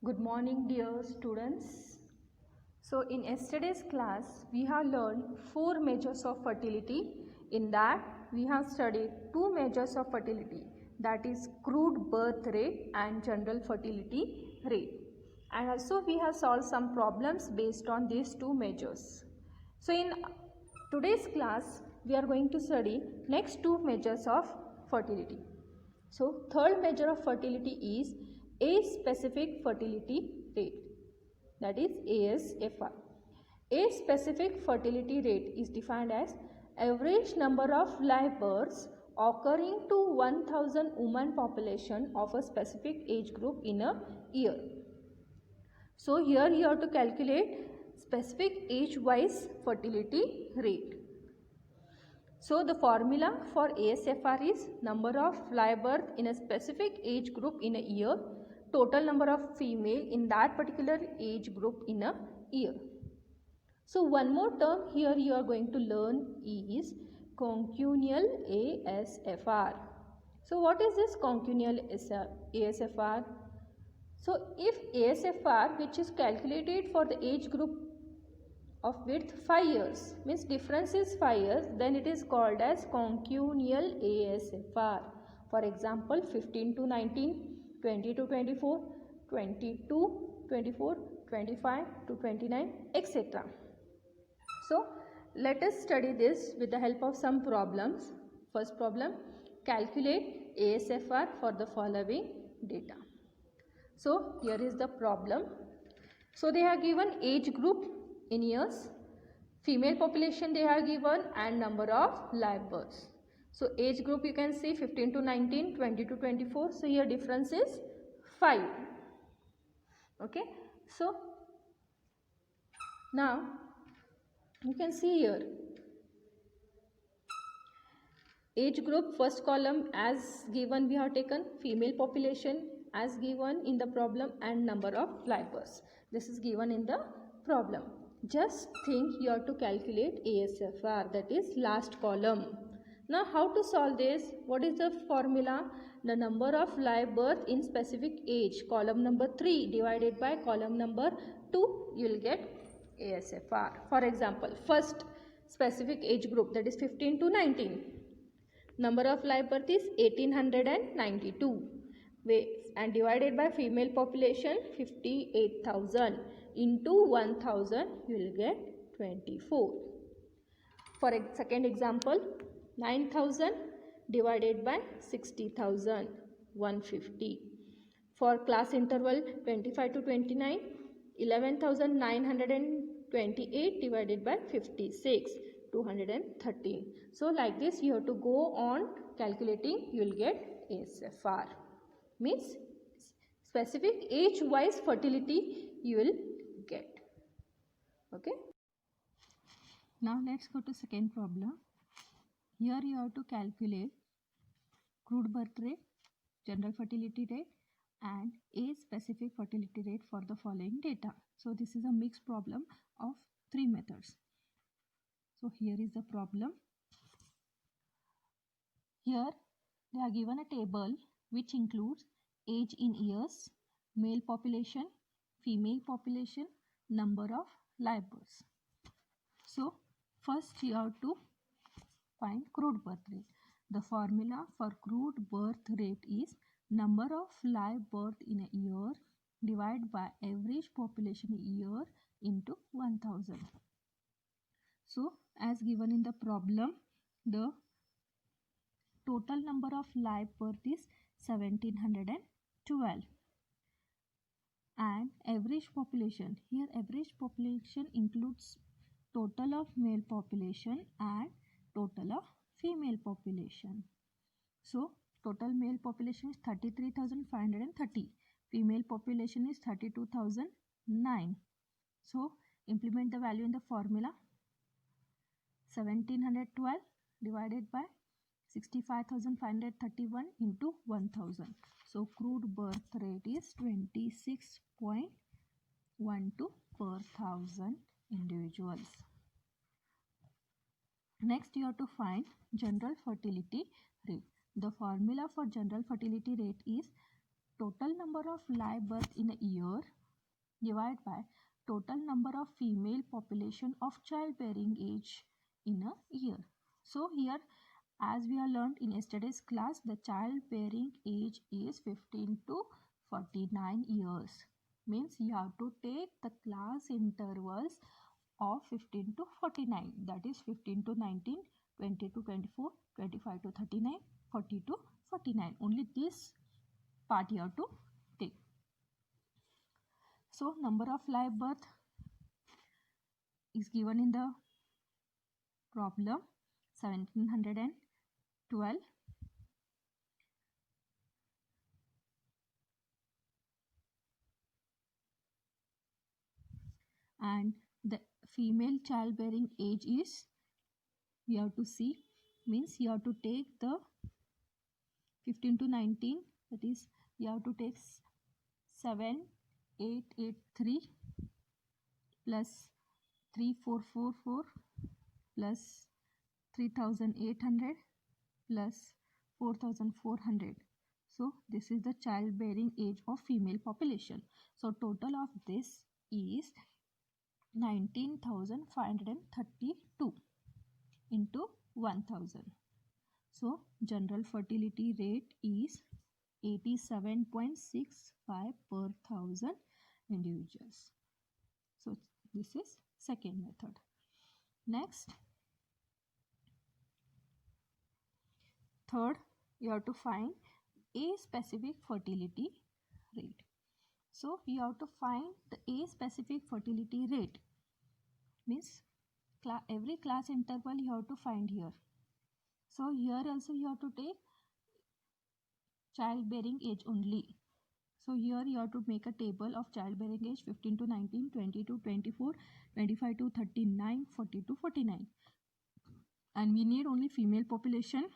Good morning, dear students. So, in yesterday's class, we have learned 4 measures of fertility. In that, we have studied 2 measures of fertility, that is crude birth rate and general fertility rate. And also, we have solved some problems based on these 2 measures. So, in today's class, we are going to study next 2 measures of fertility. So, third measure of fertility is age-specific fertility rate, that is ASFR. Age-specific fertility rate is defined as average number of live births occurring to 1000 woman population of a specific age group in a year. So, here you have to calculate specific age-wise fertility rate. So, the formula for ASFR is number of live birth in a specific age group in a year, total number of female in that particular age group in a year. So, one more term here you are going to learn is quinquennial ASFR. So, what is this quinquennial ASFR? So, if ASFR, which is calculated for the age group of width 5 years, means difference is 5 years, then it is called as quinquennial ASFR. For example, 15 to 19, 20 to 24, 20 to 24, 25 to 29, etc. So, let us study this with the help of some problems. First problem, calculate ASFR for the following data. So, here is the problem. So, they have given age group in years, female population they have given, and number of live births. So, age group you can see 15 to 19, 20 to 24. So, here difference is 5. Okay. So, now you can see here age group, first column as given we have taken, female population as given in the problem, and number of live births. This is given in the problem. Just think you have to calculate ASFR, that is last column. Now, how to solve this? What is the formula? The number of live birth in specific age, column number 3 divided by column number 2, you will get ASFR. For example, first specific age group, that is 15 to 19. Number of live birth is 1892 and divided by female population 58,000. Into 1000 you will get 24. For second example, 9000 divided by 60,000, 150. For class interval 25 to 29, 11,928 divided by 56, 213. So, like this you have to go on calculating, you will get ASFR. Means specific age wise fertility you will get. Okay. Now let's go to second problem. Here you have to calculate crude birth rate, general fertility rate, and age specific fertility rate for the following data. So this is a mixed problem of 3 methods. So here is the problem. Here they are given a table which includes age in years, male population, female population, number of live births. So, first you have to find crude birth rate. The formula for crude birth rate is number of live birth in a year divided by average population year into 1000. So, as given in the problem, the total number of live birth is 1712. And average population, here average population includes total of male population and total of female population. So total male population is 33,530, female population is 32,009. So implement the value in the formula. 1712 divided by 65,531 into 1000. So crude birth rate is 26.12 per thousand individuals. Next you have to find general fertility rate. The formula for general fertility rate is total number of live birth in a year divided by total number of female population of childbearing age in a year. So here, as we have learned in yesterday's class, the childbearing age is 15 to 49 years. Means you have to take the class intervals of 15 to 49, that is 15 to 19, 20 to 24, 25 to 39, 40 to 49. Only this part you have to take. So number of live birth is given in the problem 1712. And the female childbearing age is, we have to see, means you have to take the 15 to 19, that is you have to take 7883 plus 3444 plus 3800 plus 4400. So this is the childbearing age of female population. So total of this is 19,532 into 1000. So general fertility rate is 87.65 per 1000 individuals. So this is second method. Next, third, you have to find a specific fertility rate. So you have to find the a specific fertility rate, means every class interval you have to find here. So here also you have to take childbearing age only. So here you have to make a table of childbearing age 15 to 19, 20 to 24, 25 to 39, 40 to 49. And we need only female population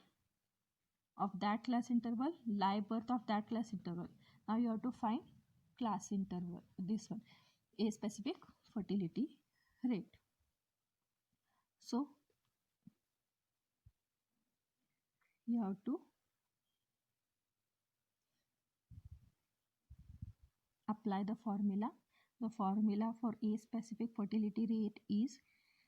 of that class interval, live birth of that class interval. Now you have to find class interval, this one, a specific fertility rate. So you have to apply the formula. The formula for a specific fertility rate is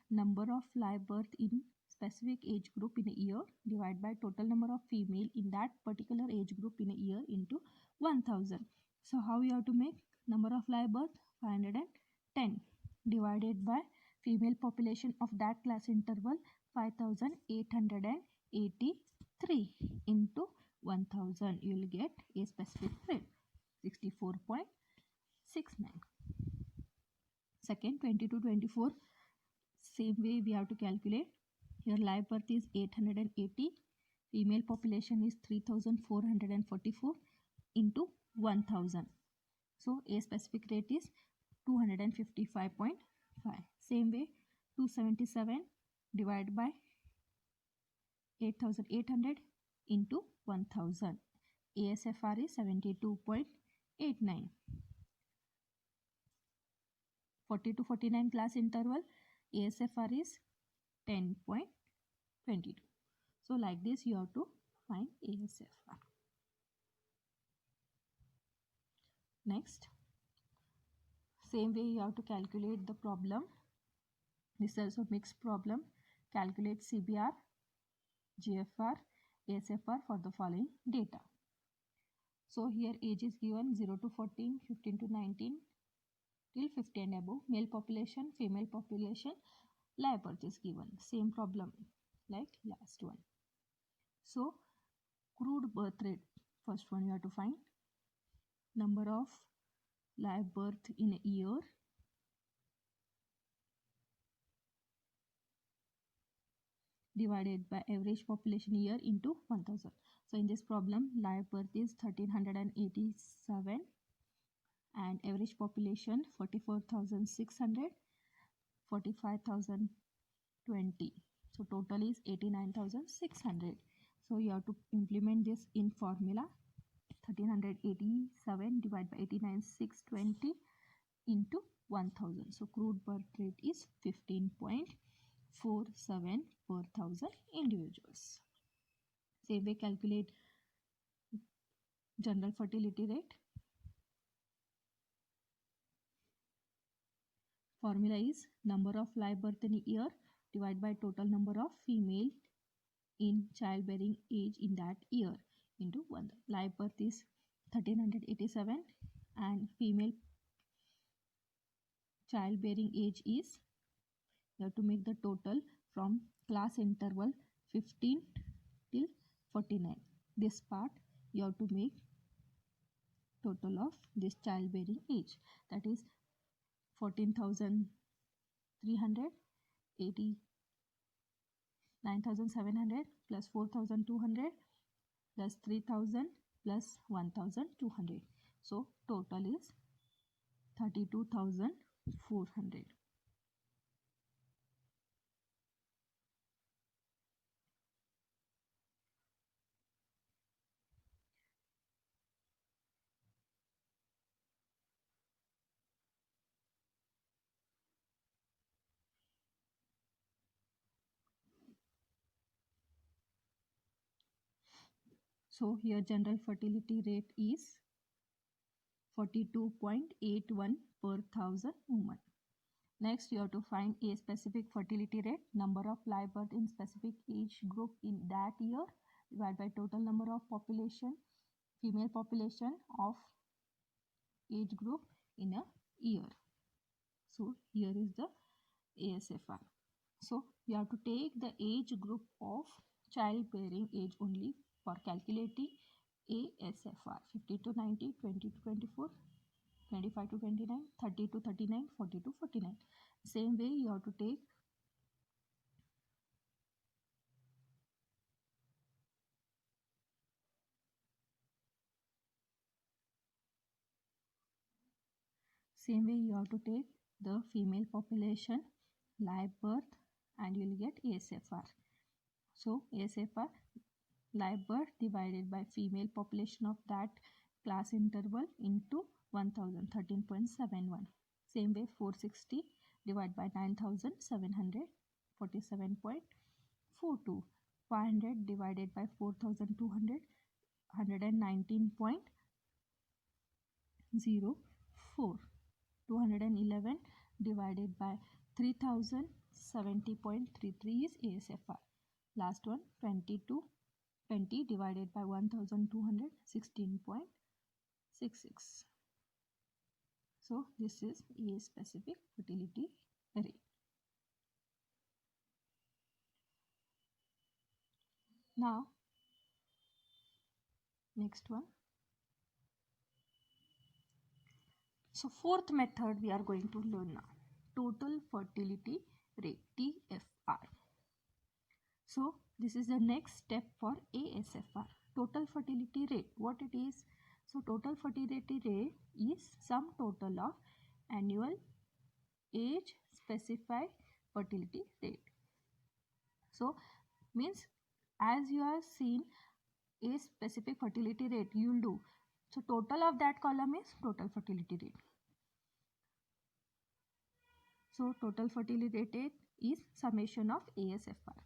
number of live birth in specific age group in a year divided by total number of female in that particular age group in a year into 1000. So how you have to make number of live birth? 510 divided by female population of that class interval 5883 into 1000. You will get a specific rate 64.69. Second, 20 to 24, same way we have to calculate. Here live birth is 880, female population is 3444 into 1000. So a specific rate is 255.5. Same way, 277 divided by 8800 into 1000. ASFR is 72.89. 40 to 49 class interval, ASFR is 10.22. So like this you have to find ASFR. Next, same way you have to calculate the problem. This is also mixed problem. Calculate CBR, GFR, ASFR for the following data. So here age is given 0 to 14, 15 to 19, till 50 and above. Male population, female population, live birth is given. Same problem like last one. So crude birth rate, first one you have to find. Number of live birth in a year divided by average population year into 1000. So in this problem, live birth is 1387 and average population 44,600, 45,020. So total is 89,600. So you have to implement this in formula. 1387 divided by 89,620 into 1000. So crude birth rate is 15.47 per 1000 individuals. Same way calculate general fertility rate. Formula is number of live birth in a year divided by total number of female in childbearing age in that year into 1. Live birth is 1387 and female childbearing age is, you have to make the total from class interval 15 till 49. This part you have to make total of this childbearing age, that is 14,300, 89,700 plus 4,200 plus 3,000 plus 1,200. So total is 32,400. So here general fertility rate is 42.81 per thousand women. Next, you have to find a specific fertility rate, number of live birth in specific age group in that year divided by total number of population, female population of age group in a year. So here is the ASFR. So you have to take the age group of childbearing age only for calculating ASFR. 50 to 90, 20 to 24, 25 to 29, 30 to 39, 40 to 49. Same way you have to take the female population, live birth, and you will get ASFR. So ASFR, live birth divided by female population of that class interval into 1000, 13.71. Same way 460 divided by 9,700, 47.42. 500 divided by 4,200, 119.04. 211 divided by 3000, 70.33 is ASFR. Last one, 20 divided by 1200, 16.66. So this is a specific fertility rate. Now next one. So fourth method we are going to learn now, total fertility rate, TFR. So this is the next step for ASFR, total fertility rate. What it is? So total fertility rate is sum total of annual age specified fertility rate. So means as you have seen a specific fertility rate you will do. So total of that column is total fertility rate. So total fertility rate is summation of ASFR.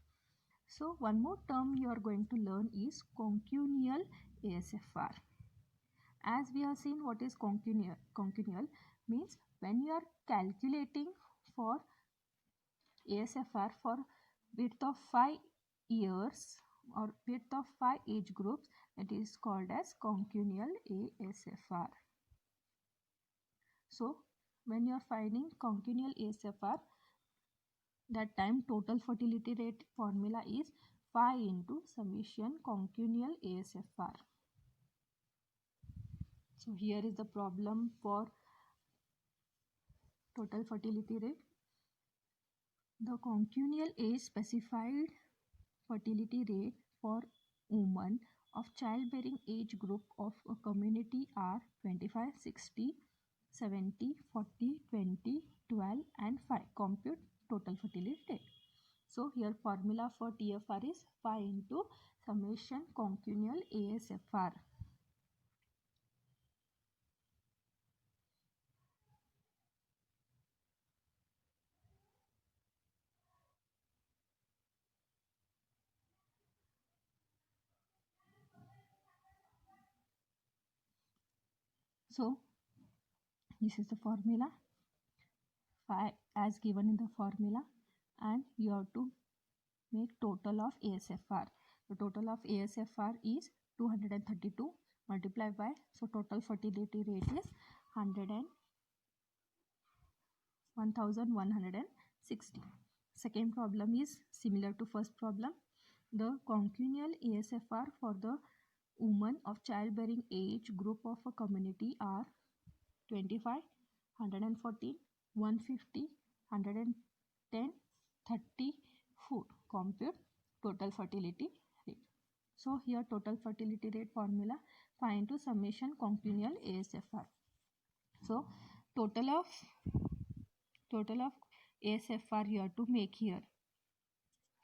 So one more term you are going to learn is concunnial ASFR. As we have seen what is concunnial means when you are calculating for ASFR for width of 5 years or width of 5 age groups, it is called as concunnial ASFR. So when you are finding concunnial ASFR, that time total fertility rate formula is 5 into summation concunnial ASFR. So here is the problem for total fertility rate. The concunnial age specified fertility rate for women of childbearing age group of a community are 25, 60, 70, 40, 20, 12 and 5. Compute total fertility rate. So here formula for TFR is 5 into summation concunnial ASFR. So this is the formula, 5 as given in the formula, and you have to make total of ASFR. The total of ASFR is 232 multiplied by, so total fertility rate is 1160. Second problem is similar to first problem. The quinquennial ASFR for the women of childbearing age group of a community are 25, 114, 150, 110, 34. Compute total fertility rate. So here total fertility rate formula, find to summation quinquennial ASFR. So total of ASFR you have to make here.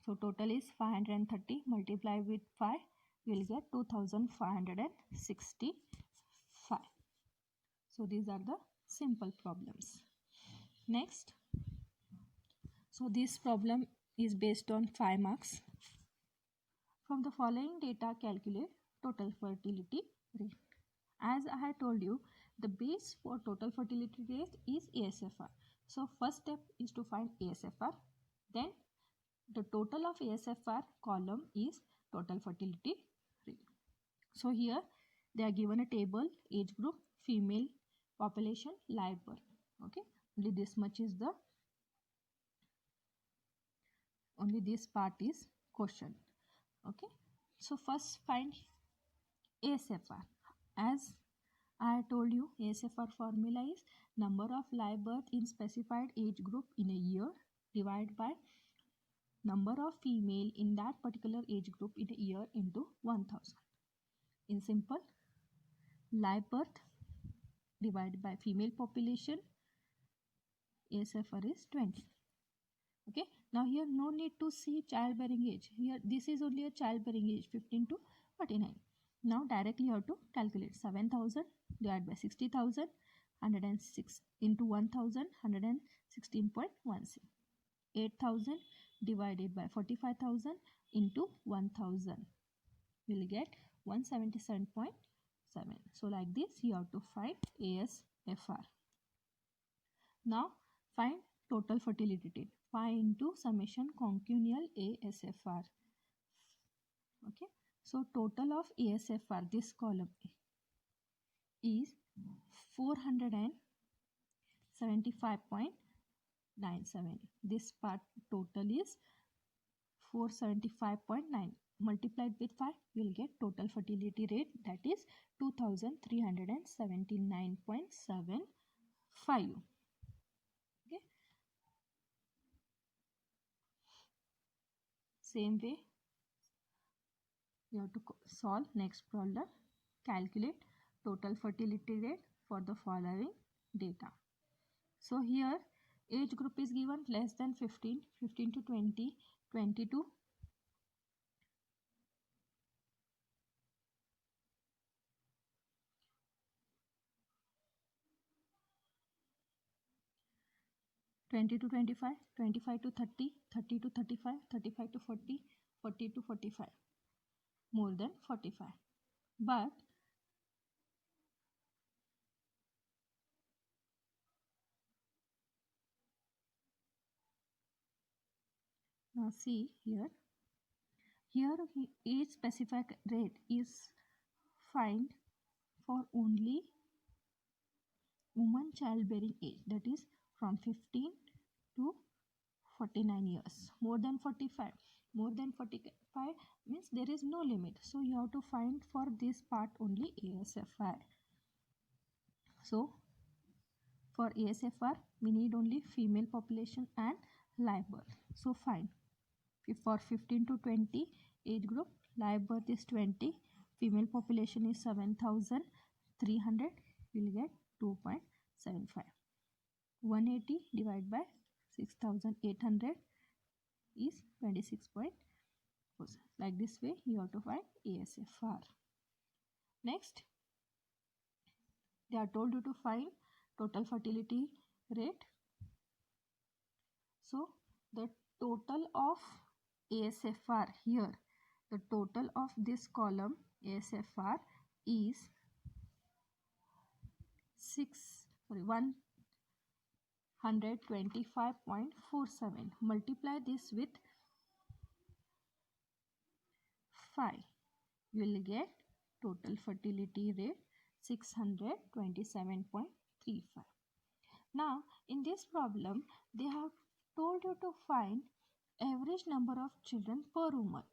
So total is 530 multiplied with 5, we will get 2565. So these are the simple problems. Next, so this problem is based on 5 marks. From the following data, calculate total fertility rate. As I had told you, the base for total fertility rate is ASFR. So first step is to find ASFR. Then the total of ASFR column is total fertility rate. So here they are given a table, age group, female population, live birth. Okay, only this much is the, only this part is question. Okay, so first find ASFR. As I told you, ASFR formula is number of live birth in specified age group in a year divided by number of female in that particular age group in a year into 1000. In simple, live birth divided by female population, ASFR is 20. Okay, now here no need to see childbearing age. Here this is only a childbearing age 15 to 49. Now directly you have to calculate 7000 divided by 60,000, 106 into 1000, 116.16. 8000 divided by 45,000 into 1000, we'll get 177.7. So like this you have to find ASFR. Now find total fertility rate. 5 into summation quinquennial ASFR. Okay, so total of ASFR, this column is 475.97. This part total is 475.9. Multiplied with 5, we will get total fertility rate, that is 2379.75. Okay, same way you have to solve next problem. Calculate total fertility rate for the following data. So here age group is given less than 15, 15 to 20, 22, 20 to 25, 25 to 30, 30 to 35, 35 to 40, 40 to 45, more than 45. But now see here, age specific rate is find for only woman childbearing age, that is from 15 to 49 years. More than 45, more than 45 means there is no limit, so you have to find for this part only ASFR. So for ASFR we need only female population and live birth. So find for 15 to 20 age group, live birth is 20, female population is 7300, we will get 2.75. 180 divided by 6800 is 26.4. Like this way you have to find ASFR. Next, they are told you to find total fertility rate. So the total of ASFR here, the total of this column ASFR is 1 125.47. Multiply this with 5. You will get total fertility rate 627.35. Now, in this problem, they have told you to find average number of children per woman.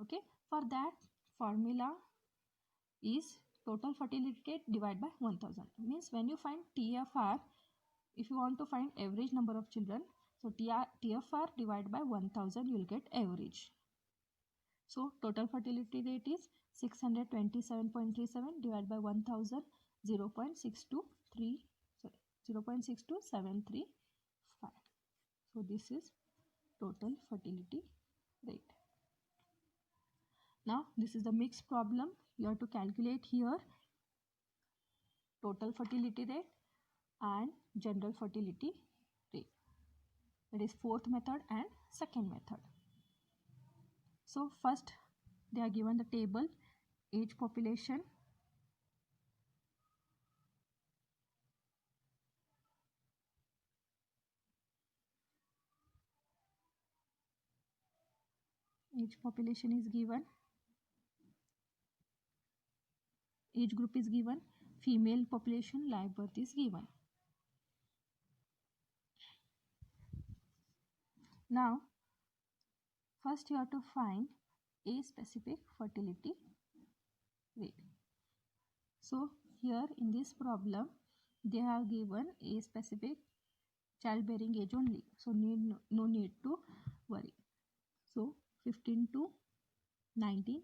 Okay, for that formula is total fertility rate divided by 1000. Means when you find TFR, if you want to find average number of children, so TFR divided by 1000, you will get average. So total fertility rate is 627.37 divided by 1000, 0.6273. So this is total fertility rate. Now this is the mixed problem. You have to calculate here total fertility rate and general fertility rate. That is fourth method and second method. So first they are given the table age population, age population is given, age group is given, female population, live birth is given. Now first you have to find a specific fertility rate. So here in this problem they have given a specific childbearing age only, so no need to worry. So 15 to 19,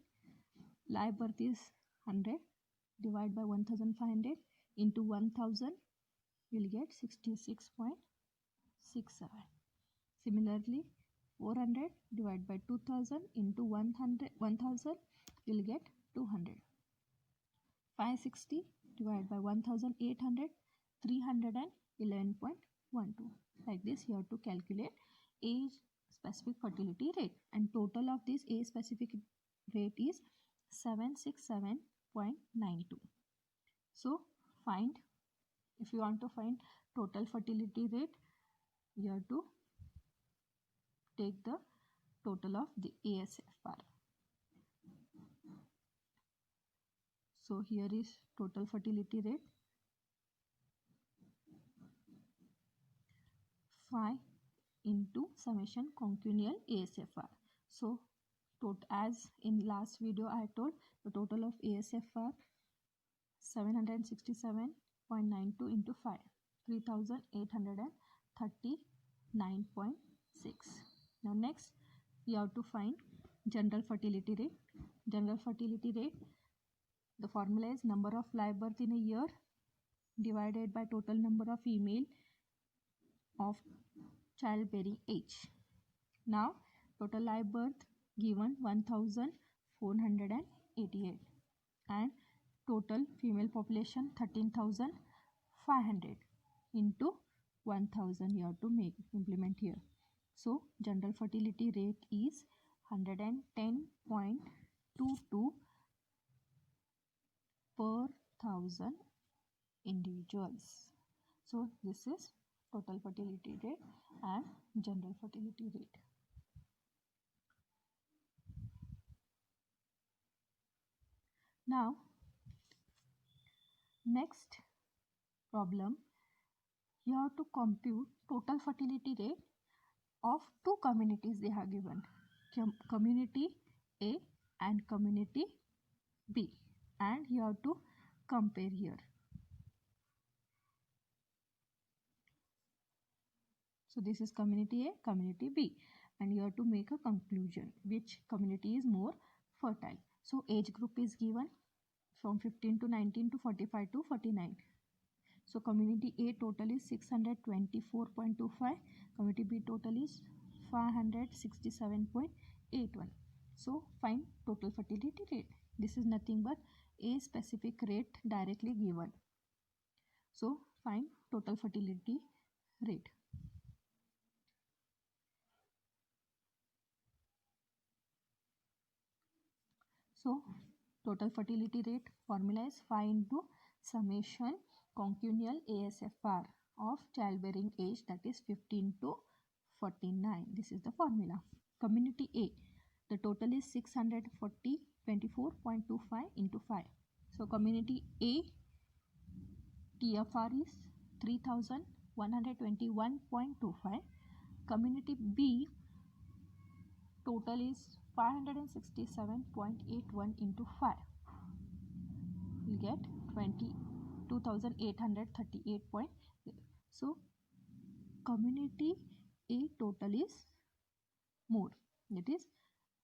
live birth is 100, divide by 1500 into 1000, will get 66.67. Similarly 400 divided by 2000 into 1000 will get 200. 560 divided by 1800, 311.12. Like this you have to calculate age specific fertility rate, and total of this age specific rate is 767.92. So find, if you want to find total fertility rate, you have to take the total of the ASFR. So here is total fertility rate 5 into summation quinquennial ASFR. So as in last video I told, the total of ASFR 767.92 into 5, 3839.6. Now next you have to find general fertility rate. General fertility rate, the formula is number of live birth in a year divided by total number of female of childbearing age. Now total live birth given 1488 and total female population 13,500 into 1000 you have to implement here. So general fertility rate is 110.22 per 1000 individuals. So this is total fertility rate and general fertility rate. Now next problem, you have to compute total fertility rate of two communities they have given, community A and community B, and you have to compare here. So this is community A, community B, and you have to make a conclusion which community is more fertile. So age group is given from 15 to 19 to 45 to 49. So community A total is 624.25, community B total is 567.81. So find total fertility rate. This is nothing but a specific rate directly given. So find total fertility rate. So total fertility rate formula is 5 into summation quinquennial ASFR. of childbearing age, that is 15 to 49. This is the formula. Community A, the total is 640, 24.25 into 5. So community A TFR is 3121.25. Community B total is 567.81 into 5. We'll get 22,838. So community A total is more. That is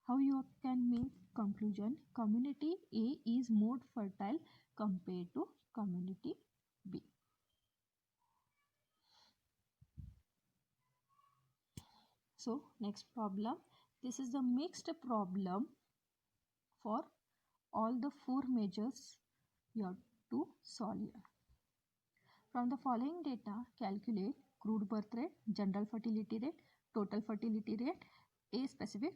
how you can make conclusion. Community A is more fertile compared to community B. So next problem. This is the mixed problem for all the four measures you have to solve here. From the following data, calculate crude birth rate, general fertility rate, total fertility rate, a specific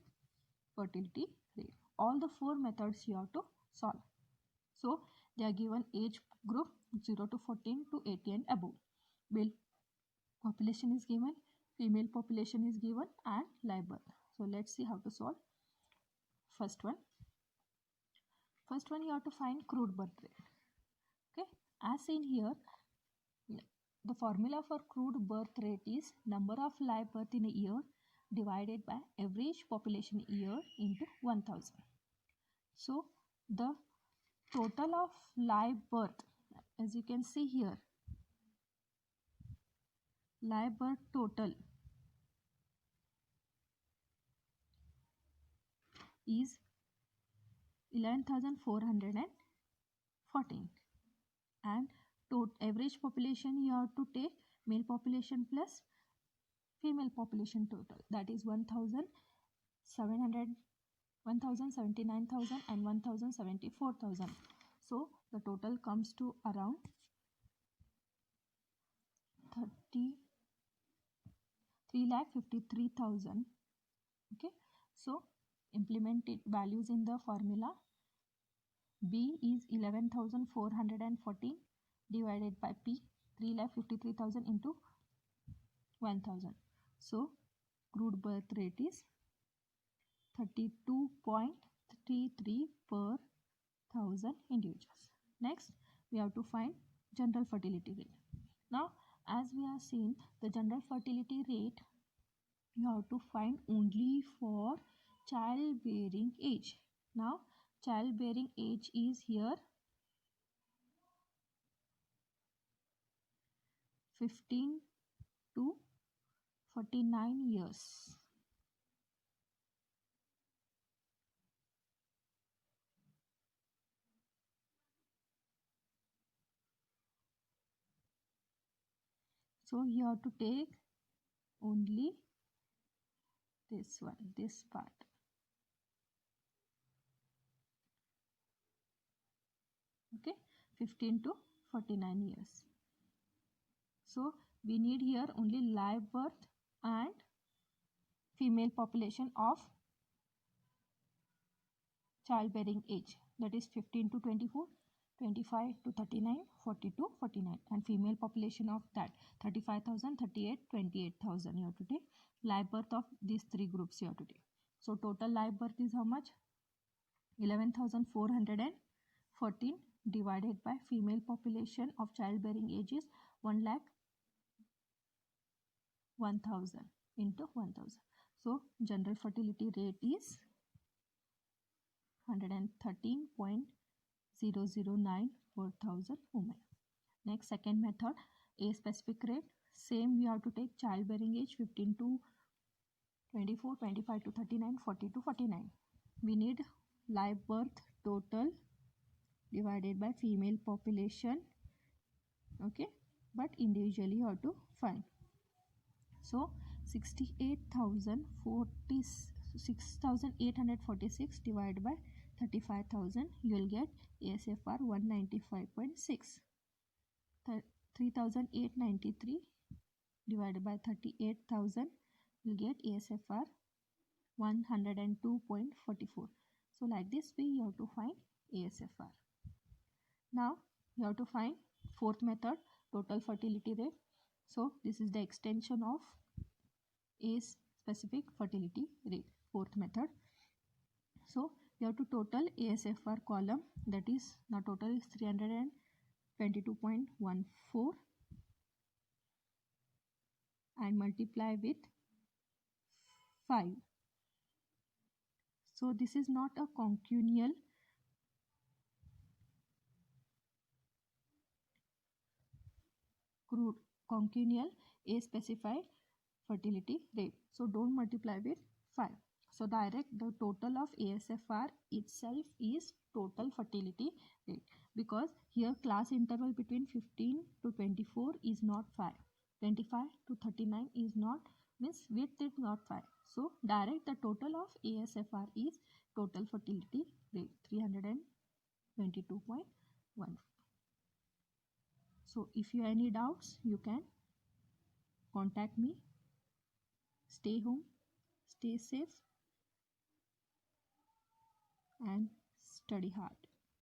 fertility rate. All the four methods you have to solve. So they are given age group 0 to 14 to 80 and above. Male population is given, female population is given, and live birth. So let's see how to solve. First one you have to find crude birth rate. Okay, as seen here, the formula for crude birth rate is number of live birth in a year divided by average population year into 1000. So the total of live birth, as you can see here, live birth total is 11,414, and average population you have to take male population plus female population total, that is 1,079,000 and 1,074,000. So the total comes to around 3,53,000. Okay, so implemented values in the formula. B is 11,414 divided by P, 3,53,000 into 1000. So crude birth rate is 32.33 per 1000 individuals. Next, we have to find general fertility rate. Now, as we have seen, the general fertility rate you have to find only for childbearing age. Now, childbearing age is here 15 to 49 years. So you have to take only this one, this part. Okay, 15 to 49 years. So we need here only live birth and female population of childbearing age, that is 15 to 24, 25 to 39, 40 to 49, and female population of that 35,000, 38, 28,000 you have to take. Live birth of these three groups you have to take. So total live birth is how much? 11,414 divided by female population of childbearing age is 1,01,000 into 1000. So general fertility rate is 113.009 per 1000 women. Next, second method, a specific rate. Same, we have to take childbearing age 15 to 24, 25 to 39, 40 to 49. We need live birth total divided by female population. Okay, but individually you have to find. So 6,846 divided by 35,000, you will get ASFR 195.6. 3,893 divided by 38,000, you will get ASFR 102.44. So like this way you have to find ASFR. Now you have to find fourth method, total fertility rate. So this is the extension of A specific fertility rate, fourth method. So you have to total ASFR column, that is the total is 322.14 and multiply with 5. So this is not a quinquennial A specified fertility rate. So don't multiply with 5. So direct the total of ASFR itself is total fertility rate, because here class interval between 15 to 24 is not 5. 25 to 39 is not, means width is not 5. So direct the total of ASFR is total fertility rate 322.1. So if you have any doubts, you can contact me. Stay home, stay safe and study hard.